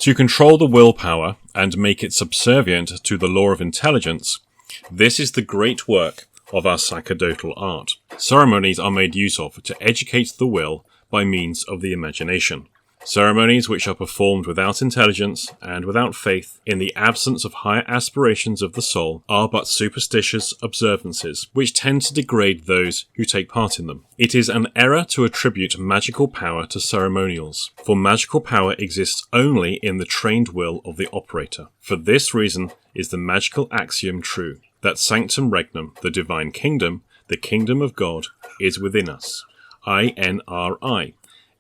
To control the willpower and make it subservient to the law of intelligence, this is the great work of our sacerdotal art. Ceremonies are made use of to educate the will by means of the imagination. Ceremonies which are performed without intelligence and without faith, in the absence of higher aspirations of the soul, are but superstitious observances which tend to degrade those who take part in them. It is an error to attribute magical power to ceremonials, for magical power exists only in the trained will of the operator. For this reason is the magical axiom true, that Sanctum Regnum, the divine kingdom, the kingdom of God, is within us. INRI.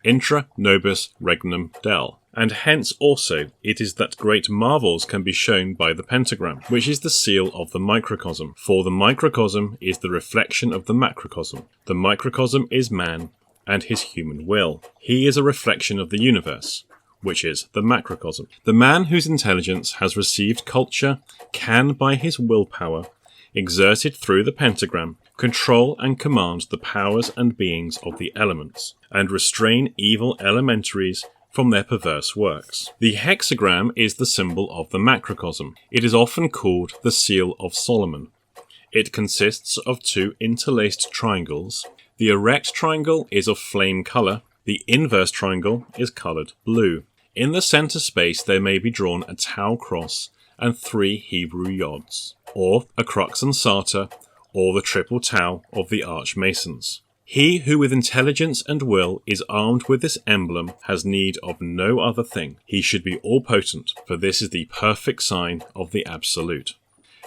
Intra nobis regnum del. And hence also it is that great marvels can be shown by the pentagram, which is the seal of the microcosm. For the microcosm is the reflection of the macrocosm. The microcosm is man and his human will. He is a reflection of the universe, which is the macrocosm. The man whose intelligence has received culture can, by his willpower, exerted through the pentagram, control and command the powers and beings of the elements, and restrain evil elementaries from their perverse works. The hexagram is the symbol of the macrocosm. It is often called the seal of Solomon. It consists of two interlaced triangles. The erect triangle is of flame colour. The inverse triangle is coloured blue. In the centre space there may be drawn a tau cross and 3 Hebrew yods, or a crux ansata, or the triple tau of the archmasons. He who with intelligence and will is armed with this emblem has need of no other thing. He should be all-potent, for this is the perfect sign of the Absolute.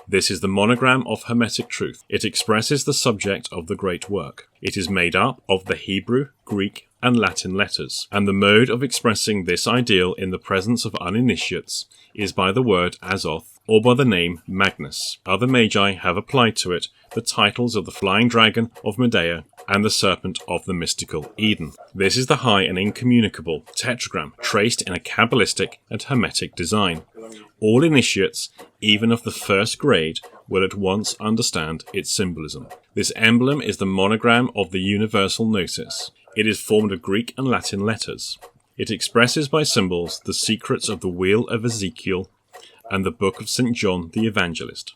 This is the monogram of Hermetic truth. It expresses the subject of the great work. It is made up of the Hebrew, Greek, and Latin letters, and the mode of expressing this ideal in the presence of uninitiates is by the word Azoth, or by the name Magnus. Other magi have applied to it the titles of the flying dragon of Medea and the serpent of the mystical Eden. This is the high and incommunicable tetragram, traced in a Kabbalistic and Hermetic design. All initiates, even of the first grade, will at once understand its symbolism. This emblem is the monogram of the universal gnosis. It is formed of Greek and Latin letters. It expresses by symbols the secrets of the wheel of Ezekiel and the book of St. John the Evangelist.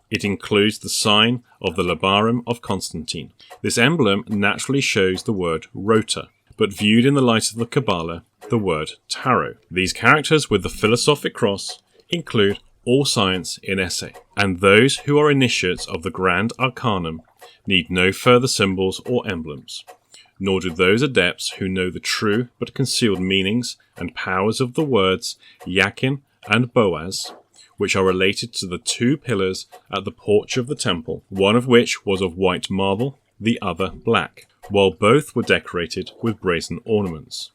It includes the sign of the labarum of Constantine. This emblem naturally shows the word rota, but viewed in the light of the Kabbalah, the word tarot. These characters with the philosophic cross include all science in esse, and those who are initiates of the Grand Arcanum need no further symbols or emblems, nor do those adepts who know the true but concealed meanings and powers of the words Yakin and Boaz, which are related to the 2 pillars at the porch of the temple, one of which was of white marble, the other black, while both were decorated with brazen ornaments.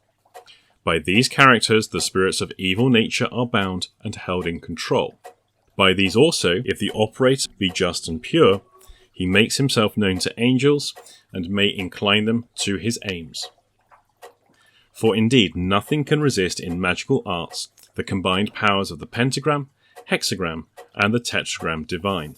By these characters the spirits of evil nature are bound and held in control. By these also, if the operator be just and pure, he makes himself known to angels and may incline them to his aims. For indeed nothing can resist in magical arts the combined powers of the pentagram, hexagram, and the tetragram divine.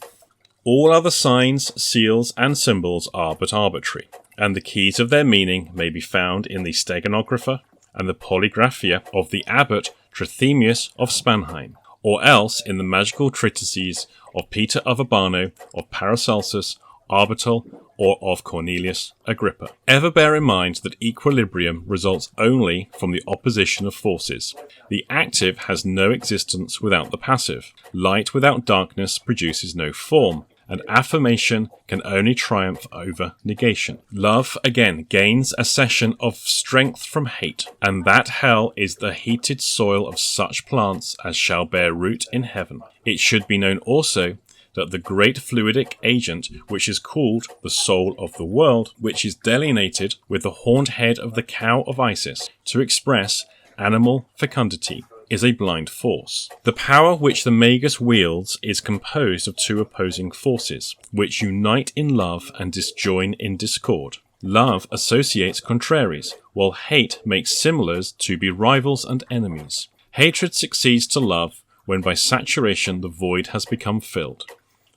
All other signs, seals, and symbols are but arbitrary, and the keys of their meaning may be found in the steganographer and the polygraphia of the abbot Trithemius of Spanheim, or else in the magical treatises of Peter of Urbano, of Paracelsus, Arbutel, or of Cornelius Agrippa. Ever bear in mind that equilibrium results only from the opposition of forces. The active has no existence without the passive. Light without darkness produces no form, and affirmation can only triumph over negation. Love, again, gains a cession of strength from hate, and that hell is the heated soil of such plants as shall bear root in heaven. It should be known also that the great fluidic agent, which is called the soul of the world, which is delineated with the horned head of the cow of Isis to express animal fecundity, is a blind force. The power which the magus wields is composed of 2 opposing forces, which unite in love and disjoin in discord. Love associates contraries, while hate makes similars to be rivals and enemies. Hatred succeeds to love when by saturation the void has become filled.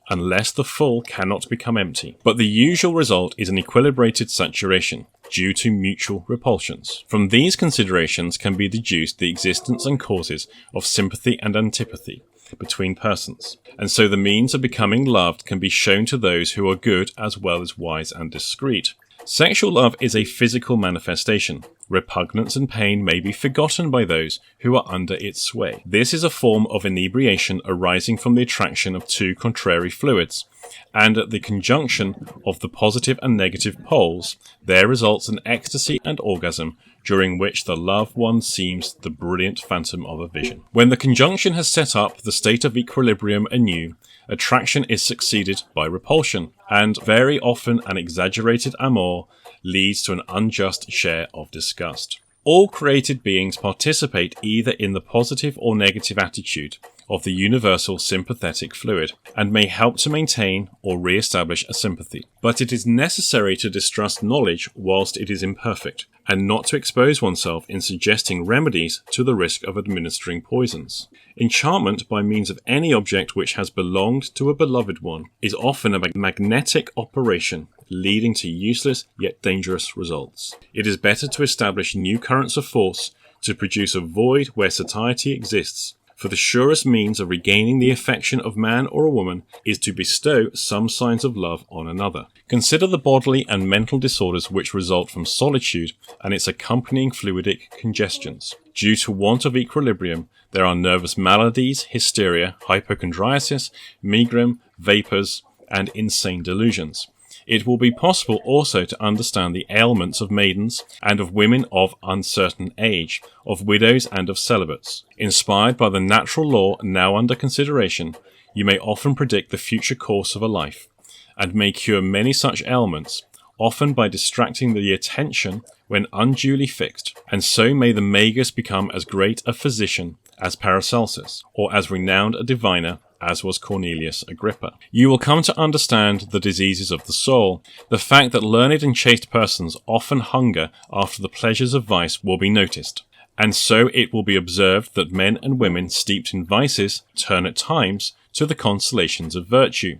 unless the full cannot become empty. But the usual result is an equilibrated saturation, due to mutual repulsions. From these considerations can be deduced the existence and causes of sympathy and antipathy between persons, and so the means of becoming loved can be shown to those who are good as well as wise and discreet. Sexual love is a physical manifestation. Repugnance and pain may be forgotten by those who are under its sway. This is a form of inebriation arising from the attraction of two contrary fluids, and at the conjunction of the positive and negative poles, there results an ecstasy and orgasm, during which the loved one seems the brilliant phantom of a vision. When the conjunction has set up the state of equilibrium anew, attraction is succeeded by repulsion, and very often an exaggerated amour leads to an unjust share of disgust. All created beings participate either in the positive or negative attitude of the universal sympathetic fluid, and may help to maintain or re-establish a sympathy. But it is necessary to distrust knowledge whilst it is imperfect, and not to expose oneself in suggesting remedies to the risk of administering poisons. Enchantment by means of any object which has belonged to a beloved one is often a magnetic operation, leading to useless yet dangerous results. It is better to establish new currents of force to produce a void where satiety exists, for the surest means of regaining the affection of man or a woman is to bestow some signs of love on another. Consider the bodily and mental disorders which result from solitude and its accompanying fluidic congestions. Due to want of equilibrium, there are nervous maladies, hysteria, hypochondriasis, megrim, vapours, and insane delusions. It will be possible also to understand the ailments of maidens and of women of uncertain age, of widows and of celibates. Inspired by the natural law now under consideration, you may often predict the future course of a life, and may cure many such ailments, often by distracting the attention when unduly fixed, and so may the magus become as great a physician as Paracelsus, or as renowned a diviner as was Cornelius Agrippa. You will come to understand the diseases of the soul. The fact that learned and chaste persons often hunger after the pleasures of vice will be noticed, and so it will be observed that men and women steeped in vices turn at times to the consolations of virtue,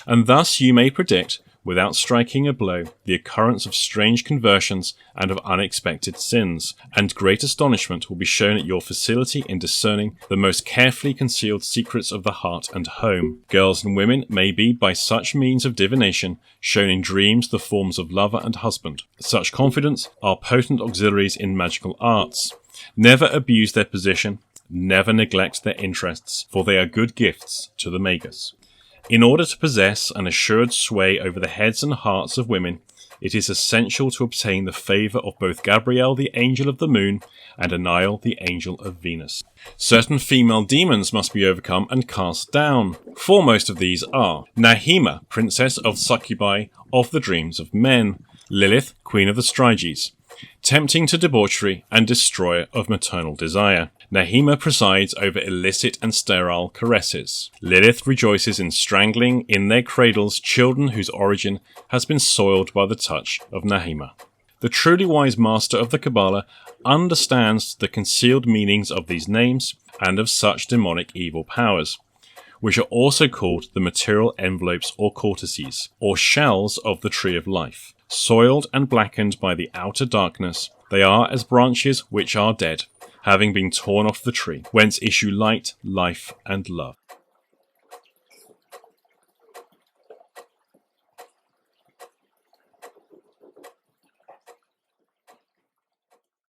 and thus you may predict, without striking a blow, the occurrence of strange conversions and of unexpected sins, and great astonishment will be shown at your facility in discerning the most carefully concealed secrets of the heart and home. Girls and women may be, by such means of divination, shown in dreams the forms of lover and husband. Such confidents are potent auxiliaries in magical arts. Never abuse their position, never neglect their interests, for they are good gifts to the magus. In order to possess an assured sway over the heads and hearts of women, it is essential to obtain the favour of both Gabriel, the angel of the moon, and Aniel, the angel of Venus. Certain female demons must be overcome and cast down. Foremost of these are Nahima, princess of succubi of the dreams of men; Lilith, queen of the Styges, tempting to debauchery and destroyer of maternal desire. Nahima presides over illicit and sterile caresses. Lilith rejoices in strangling in their cradles children whose origin has been soiled by the touch of Nahima. The truly wise master of the Kabbalah understands the concealed meanings of these names and of such demonic evil powers, which are also called the material envelopes or cortices, or shells of the tree of life. Soiled and blackened by the outer darkness, they are as branches which are dead, having been torn off the tree, whence issue light, life, and love.